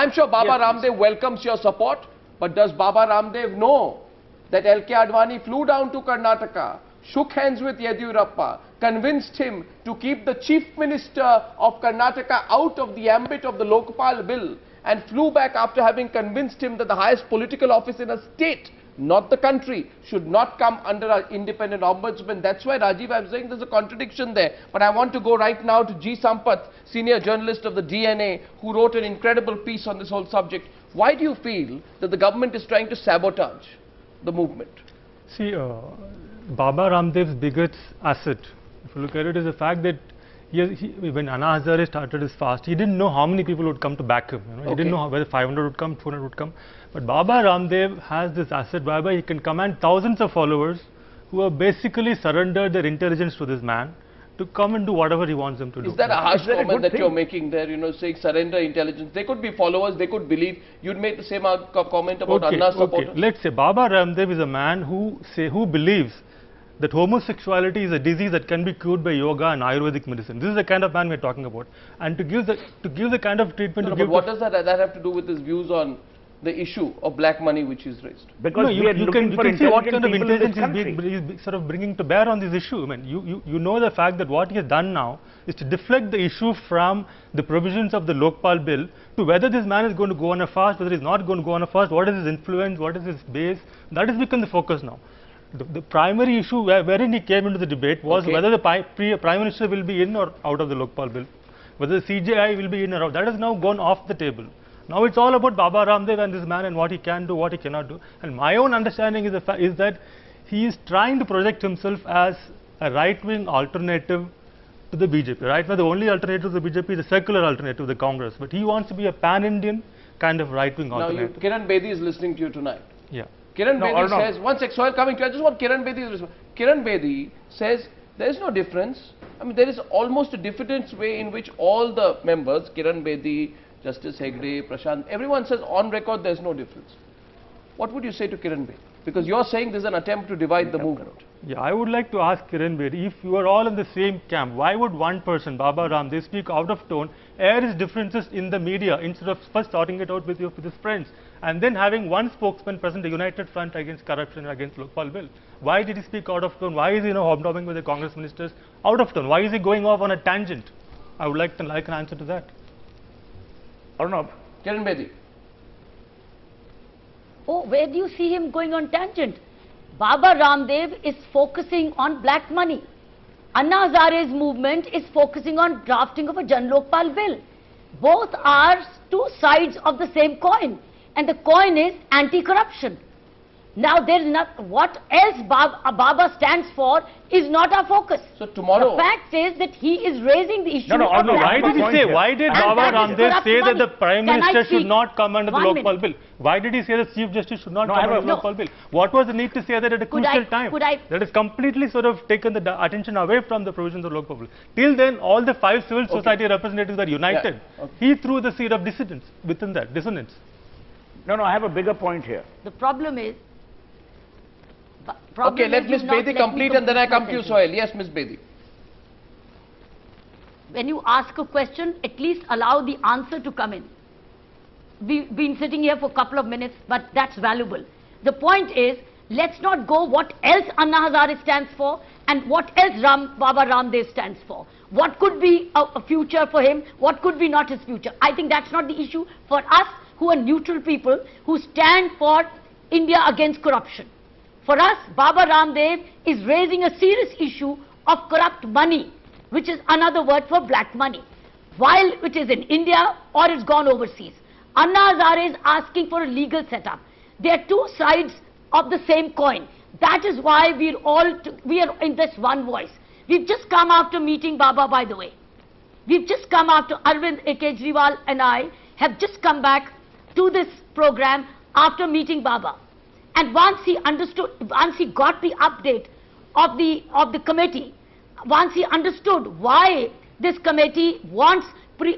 I'm sure Baba Ramdev welcomes your support, but does Baba Ramdev know that L.K. Advani flew down to Karnataka, shook hands with Yediyurappa, convinced him to keep the Chief Minister of Karnataka out of the ambit of the Lokpal bill, and flew back after having convinced him that the highest political office in a state, not the country, should not come under an independent ombudsman. That's why, Rajiv, I'm saying there's a contradiction there. But I want to go right now to G. Sampath, senior journalist of the DNA, who wrote an incredible piece on this whole subject. Why do you feel that the government is trying to sabotage the movement? See, Baba Ramdev's biggest asset, if you look at it, is the fact that when Anna Hazare started his fast, he didn't know how many people would come to back him. He didn't know whether 500 would come, 400 would come. But Baba Ramdev has this asset whereby he can command thousands of followers who have basically surrendered their intelligence to this man to come and do whatever he wants them to do. Is that a harsh comment that you're making there, saying surrender intelligence? They could be followers, they could believe. You'd make the same comment about Anna's supporters. Okay, let's say Baba Ramdev is a man who believes that homosexuality is a disease that can be cured by yoga and Ayurvedic medicine. This is the kind of man we're talking about. And to give the kind of treatment but what does that have to do with his views on the issue of black money which is raised? Because you can see what kind of intelligence he's sort of bringing to bear on this issue. I mean, you know the fact that what he has done now is to deflect the issue from the provisions of the Lokpal bill to whether this man is going to go on a fast, whether he's not going to go on a fast, what is his influence, what is his base. That has become the focus now. The primary issue wherein he came into the debate was whether the Prime Minister will be in or out of the Lokpal bill, whether the CJI will be in or out. That has now gone off the table. Now it's all about Baba Ramdev and this man and what he can do, what he cannot do. And my own understanding is that he is trying to project himself as a right-wing alternative to the BJP. Right now the only alternative to the BJP is a secular alternative to the Congress. But he wants to be a pan-Indian kind of right-wing alternative. Now Kiran Bedi is listening to you tonight. Yeah. Kiran Bedi says, one sec, Sohail coming to you, I just want Kiran Bedi's response. Kiran Bedi says there is no difference. I mean, there is almost a different way in which all the members, Kiran Bedi, Justice Hegde, Prashant, everyone says on record there is no difference. What would you say to Kiran Bedi? Because you're saying there's an attempt to divide the movement. Yeah, I would like to ask Kiran Bedi, if you are all in the same camp, why would one person, Baba Ramdev, speak out of tone, air his differences in the media instead of first sorting it out with his friends, and then having one spokesman present a united front against corruption and against Lokpal bill? Why did he speak out of tone? Why is he hobnobbing with the Congress ministers out of tone? Why is he going off on a tangent? I would like an answer to that. Arnab. Kiran Bedi. Oh, where do you see him going on tangent? Baba Ramdev is focusing on black money. Anna Hazare's movement is focusing on drafting of a Jan Lokpal bill. Both are two sides of the same coin, and the coin is anti-corruption. Now there is not what else Baba stands for is not our focus. So tomorrow, the fact is that he is raising the issue. Why did Baba Ramdev say that the Prime Minister should not come under the Lokpal bill? Why did he say the Chief Justice should not come under the Lokpal bill? What was the need to say that at a crucial time? That has completely sort of taken the attention away from the provisions of the Lokpal bill. Till then, all the 5 civil society representatives are united. Yeah. He threw the seed of dissidence within that, dissonance. No, I have a bigger point here. The problem is, okay, let Ms. Bedi complete and then I come to you, Sohail. Yes, Ms. Bedi. When you ask a question, at least allow the answer to come in. We've been sitting here for a couple of minutes, but that's valuable. The point is, let's not go what else Anna Hazare stands for and what else Baba Ramdev stands for. What could be a future for him, what could be not his future. I think that's not the issue for us who are neutral people who stand for India against corruption. For us, Baba Ramdev is raising a serious issue of corrupt money, which is another word for black money, while it is in India or it's gone overseas. Anna Hazare is asking for a legal setup. There are two sides of the same coin. That is why we are in this one voice. We've just come after meeting Baba, by the way. We've just come after Arvind Kejriwal and I have just come back to this program after meeting Baba. And once he understood, once he got the update of the committee, once he understood why this committee wants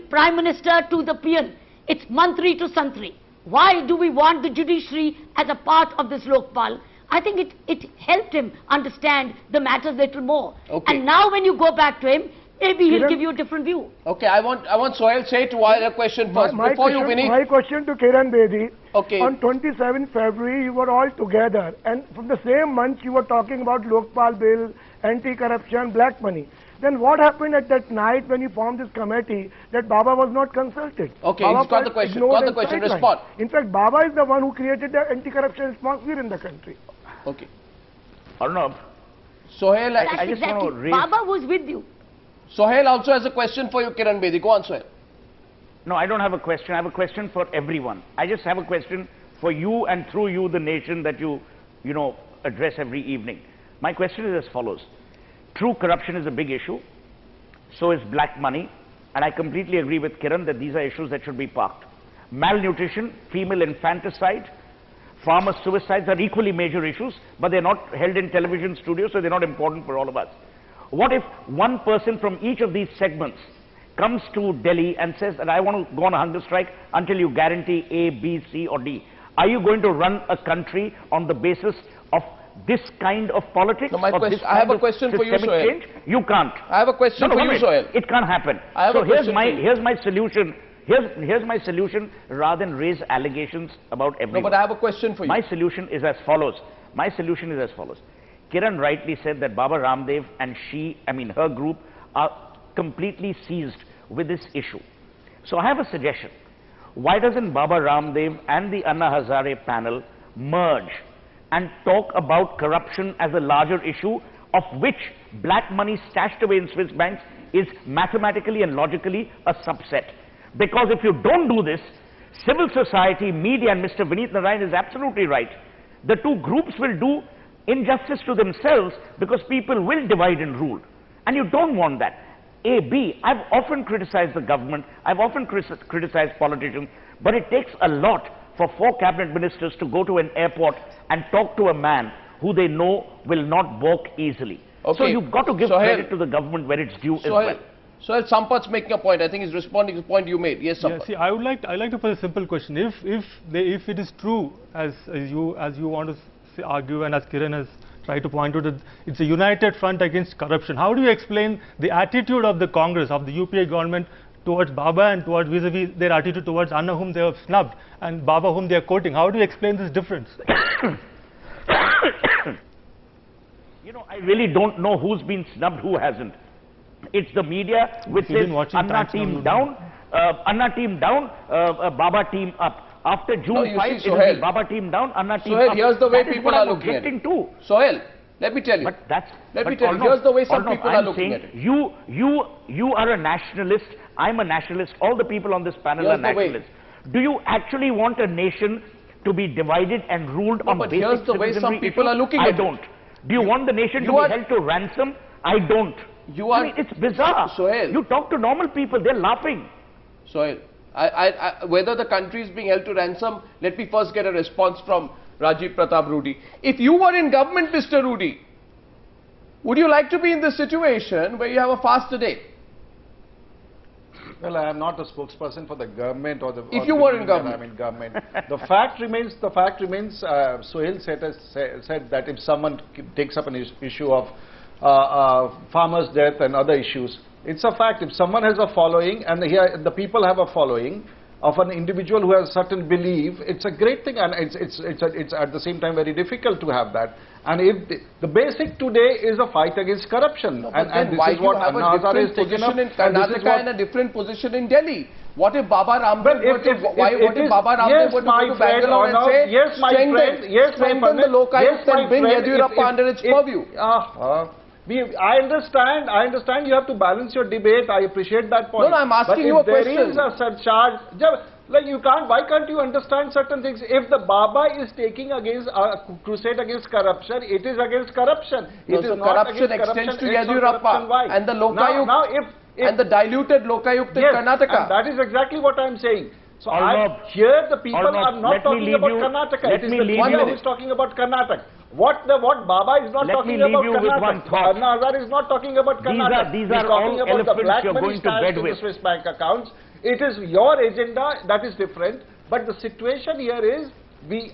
Prime Minister to the PM, it's Mantri to Santri. Why do we want the judiciary as a part of this Lokpal? I think it helped him understand the matters a little more. Okay. And now when you go back to him, Maybe he'll give you a different view. Okay, I want Sohail Seth to ask a question first. Before you finish. My question to Kiran Bedi. Okay. On 27 February, you were all together, and from the same month you were talking about Lokpal bill, anti-corruption, black money. Then what happened at that night when you formed this committee that Baba was not consulted? Okay, Baba he's got the question. ignored Got the and question. sidelined. Respond. In fact, Baba is the one who created the anti-corruption atmosphere in the country. Okay. Arnab, Sohail, I That's just want to exactly. raise... Baba was with you. Sohail also has a question for you, Kiran Bedi. Go on, Sohail. No, I don't have a question. I have a question for everyone. I just have a question for you and through you, the nation that you address every evening. My question is as follows. True, corruption is a big issue. So is black money. And I completely agree with Kiran that these are issues that should be parked. Malnutrition, female infanticide, farmer suicides are equally major issues, but they're not held in television studios, so they're not important for all of us. What if one person from each of these segments comes to Delhi and says that I want to go on a hunger strike until you guarantee A, B, C or D? Are you going to run a country on the basis of this kind of politics? No, I have a question for you, Sohail. Change? You can't. I have a question for you, Sohail. It can't happen. I have so a question here's my solution. Here's my solution rather than raise allegations about everyone. No, but I have a question for you. My solution is as follows. Kiran rightly said that Baba Ramdev and her group are completely seized with this issue. So I have a suggestion. Why doesn't Baba Ramdev and the Anna Hazare panel merge and talk about corruption as a larger issue, of which black money stashed away in Swiss banks is mathematically and logically a subset? Because if you don't do this, civil society, media, and Mr. Vineet Narayan is absolutely right. The two groups will do injustice to themselves because people will divide and rule. And you don't want that. A, B, I've often criticized the government, I've often criticized politicians, but it takes a lot for 4 cabinet ministers to go to an airport and talk to a man who they know will not balk easily. Okay. So you've got to give credit to the government where it's due as well. So Sampat's making a point. I think he's responding to the point you made. Yes, Sampath. Yeah, see, I'd like to pose a simple question. If it is true as you want to argue, and as Kiran has tried to point out, that it's a united front against corruption, how do you explain the attitude of the Congress, of the UPA government towards Baba and towards vis-a-vis their attitude towards Anna, whom they have snubbed, and Baba, whom they are quoting? How do you explain this difference? I really don't know who's been snubbed, who hasn't. It's the media which says Anna team down, Baba team up. After June 5, it will be Baba team down, Anna team up. Here's the way people are looking at it. Sohail, let me tell you. Here's the way some people are looking at it. You are a nationalist, I'm a nationalist, all the people on this panel are nationalists. Do you actually want a nation to be divided and ruled on basic citizenry? Here's the way some people are looking at it. I don't. Do you want the nation to be held to ransom? I don't. It's bizarre. Sohail. You talk to normal people, they're laughing. Sohail, whether the country is being held to ransom, let me first get a response from Rajiv Pratap Rudy. If you were in government, Mr. Rudy, would you like to be in this situation where you have a fast a day? Well, I am not a spokesperson for the government or the... If you were in government. I'm in government. The fact remains, Sohail said that if someone takes up an issue of farmers' death and other issues, it's a fact. If someone has a following, and here the people have a following of an individual who has a certain belief, it's a great thing, and it's at the same time very difficult to have that. And if the basic today is a fight against corruption, no, and this why is what have a different position in Karnataka and a different position in Delhi? What if Baba Ramdev were to go to Bangalore and say, strengthen the Lokayukt and bring Yediyurappa under its purview? I understand you have to balance your debate. I appreciate that point. No, I'm asking you a question. There is a surcharge. Like why can't you understand certain things? If the Baba is taking against crusade against corruption, it is against corruption. Corruption extends to Yediyurappa and the Lokayukt and the diluted Lokayukt in Karnataka. And that is exactly what I am saying. So here the people are not talking about Karnataka. It is the media who is talking about Karnataka. What Baba is not talking about Karnataka. Anna Hazare is not talking about Karnataka. These are all elephants you're going to bed with. Swiss bank accounts. It is your agenda that is different. But the situation here is the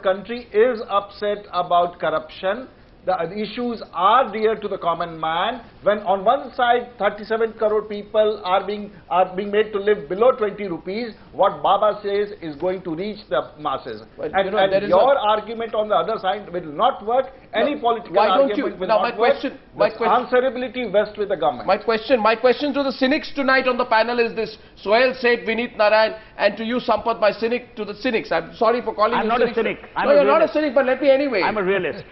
country is upset about corruption. the issues are dear to the common man, when on one side 37 crore people are being made to live below 20 rupees, what Baba says is going to reach the masses. Well, and you know, there is your argument on the other side will not work. Any political why don't argument you? will Now not my work. question, The answerability vests with the government. my question to the cynics tonight on the panel is this: Sohail said, Vineet Narayan, and to you, Sampath, my cynic, to the cynics. I'm sorry for calling I'm you not cynics. a cynic. I'm No, a you're not a realist. cynic, but let me anyway. I'm a realist.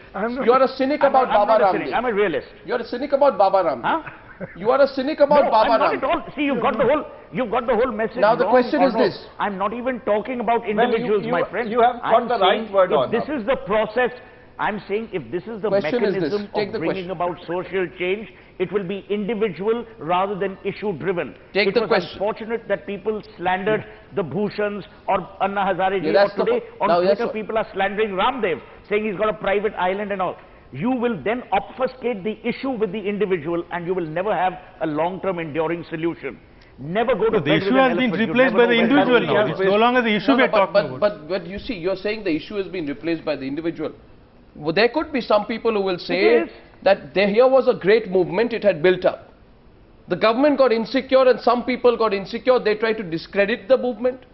You're a cynic about Baba Ramdev. I'm a realist. You're a cynic about Baba Ramdev. Huh? You are a cynic about No, Baba I'm not Ramdev. at all. See, you've got the whole message. Now the wrong, question or is no. this. I'm not even talking about Well, individuals, my friend. you have got I'm the right saying word if on this now. is the process. I'm saying if this is the Question is this. mechanism Take of the bringing question. about social change, it will be individual rather than issue driven. Take it the was question. unfortunate that people slandered the Bhushans or Anna Hazare ji, Yeah, that's or today the- now on that's Twitter what- people are slandering Ramdev, saying he's got a private island and all. You will then obfuscate the issue with the individual and you will never have a long-term enduring solution. Never go to The bed with issue an has been elephant. You'll replaced never by the know when individual that now. will It's be. no longer the issue No, we are no, talking about. but you see, you're saying the issue has been replaced by the individual. Well, there could be some people who will say It is. that here was a great movement, it had built up. The government got insecure and some people got insecure. They tried to discredit the movement.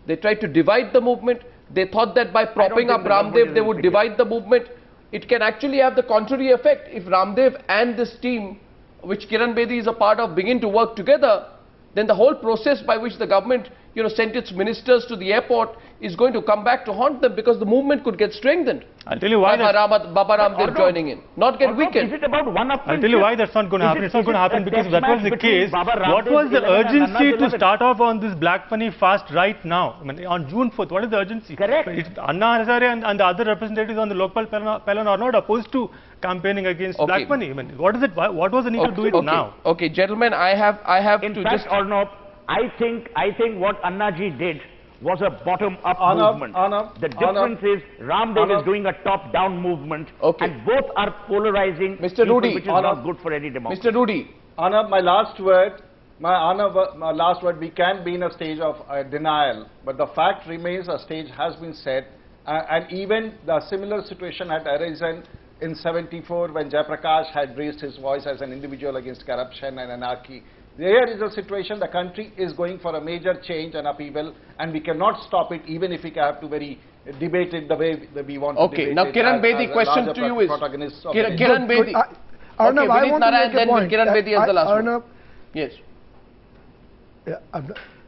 They tried to divide the movement. They thought that by propping think up the government Ramdev, is they would insecure. divide the movement. It can actually have the contrary effect. If Ramdev and this team, which Kiran Bedi is a part of, begin to work together, then the whole process by which the government, sent its ministers to the airport is going to come back to haunt them, because the movement could get strengthened. I'll tell you why. Baba Ramdev Arnav, joining in, not get Arnav, weakened. Is it about one upmanship? I'll tell you why that's not going to happen. It's not going to happen because if that was the case, what was the urgency to start off on this black money fast right now? I mean, on June 4th, what is the urgency? Correct. Anna Hazare and the other representatives on the local panel are not opposed to campaigning against Okay. black money. I mean, what is it? What was the need to do it now? Okay, gentlemen, I have In to fact, just... Arnav, I think what Annaji did was a bottom-up Arnav, movement. Arnav, The difference is Ramdev Arnav. is doing a top-down movement, Okay. and both are polarizing Mr. people, Rudy, which is Arnav. not good for any democracy. Mr. Rudy, Arnav, my last word, we can be in a stage of denial, but the fact remains a stage has been set, and even the similar situation had arisen in 74 when Jayaprakash had raised his voice as an individual against corruption and anarchy. There is a situation, the country is going for a major change and upheaval, and we cannot stop it even if we have to debate it the way that we want to okay, debate now it. Kiran as Bedi, a question larger to you is... protagonists of Kiran the Kiran Bedi. Arnav, Okay, I Vineet want to Narayan, make a then point. Kiran Bedi as the last one. Arnav, Yes.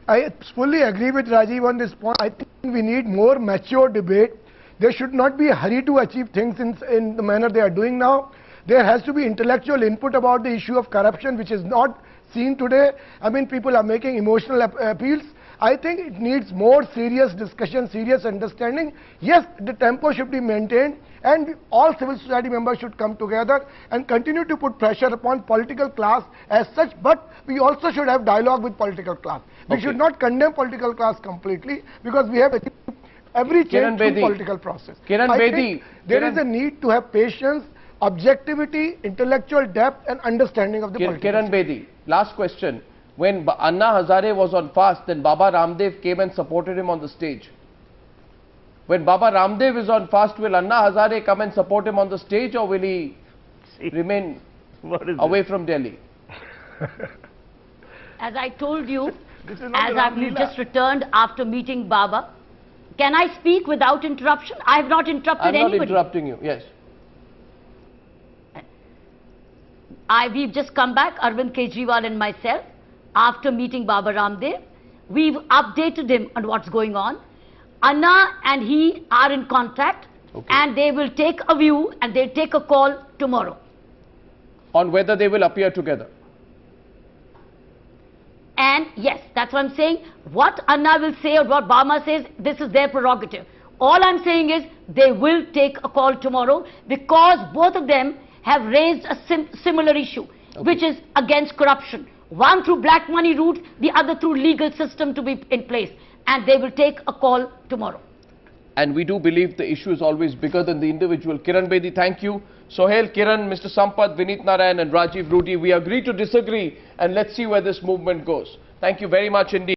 I fully agree with Rajiv on this point. I think we need more mature debate. There should not be a hurry to achieve things in the manner they are doing now. There has to be intellectual input about the issue of corruption, which is not seen today. I mean, people are making emotional appeals. I think it needs more serious discussion, serious understanding. Yes, the tempo should be maintained, and all civil society members should come together and continue to put pressure upon political class as such, but we also should have dialogue with political class. We should not condemn political class completely, because we have achieved every Kiran change through Bedi. political process. Kiran I Bedi. think there is a need to have patience, objectivity, intellectual depth and understanding of the political Kiran Bedi, last question. When Anna Hazare was on fast, then Baba Ramdev came and supported him on the stage. When Baba Ramdev is on fast, will Anna Hazare come and support him on the stage, or will he remain away from Delhi? As I told you, as I've just returned after meeting Baba, can I speak without interruption? I have not interrupted I'm not anybody. interrupting you. Yes. We've just come back, Arvind Kejriwal and myself, after meeting Baba Ramdev. We've updated him on what's going on. Anna and he are in contact, and they will take a view and they'll take a call tomorrow. On whether they will appear together. And yes, that's what I'm saying. What Anna will say or what Baba says, this is their prerogative. All I'm saying is they will take a call tomorrow, because both of them have raised a similar issue, which is against corruption. One through black money route, the other through legal system to be in place. And they will take a call tomorrow. And we do believe the issue is always bigger than the individual. Kiran Bedi, thank you. Sohail, Kiran, Mr. Sampath, Vineet Narayan and Rajiv Rudy, we agree to disagree, and let's see where this movement goes. Thank you very much indeed.